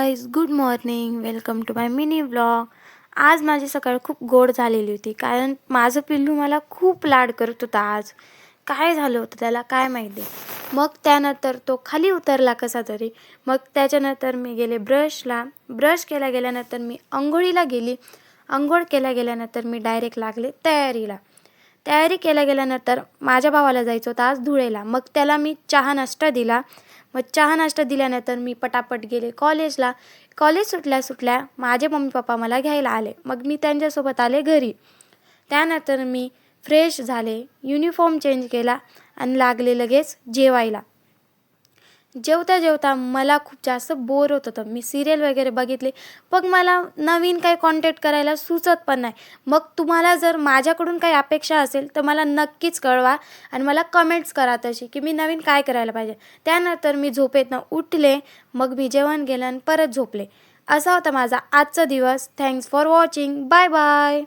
Guys, good morning. Welcome to my mini vlog. आज माझी सकाळ खूप गोड झालेली होती, कारण माझं पिल्लू मला खूप लाड करत होता. आज काय झालं होतं त्याला काय माहिती. मग त्यानंतर तो खाली उतरला कसा तरी. मग त्याच्यानंतर मी गेले ब्रश केल्या गेल्यानंतर मी अंघोळीला गेली. अंघोळ केल्या गेल्यानंतर मी डायरेक्ट लागले तयारी केल्या गेल्यानंतर माझ्या भावाला जायचं होतं आज धुळेला. मग त्याला मी चहा नाश्ता दिला. मग चहा नाश्ता दिल्यानंतर मी पटापट गेले कॉलेजला. कॉलेज सुटल्या माझे मम्मी पप्पा मला घ्यायला आले. मग मी त्यांच्यासोबत आले घरी. त्यानंतर मी फ्रेश झाले, युनिफॉर्म चेंज केला आणि लागले लगेच जेवायला. जेवता मला खूप जास्त बोर होत होतं. मी सिरियल वगैरे बघितले, पण मला नवीन काही कॉन्टेंट करायला सुचत पण नाही. मग तुम्हाला जर माझ्याकडून काही अपेक्षा असेल तर मला नक्कीच कळवा आणि मला कमेंट्स करा तशी, की मी नवीन काय करायला पाहिजे. त्यानंतर मी झोपेतनं उठले, मग मी जेवण केलं आणि परत झोपले. असा होता माझा आजचा दिवस. Thanks for watching. Bye bye.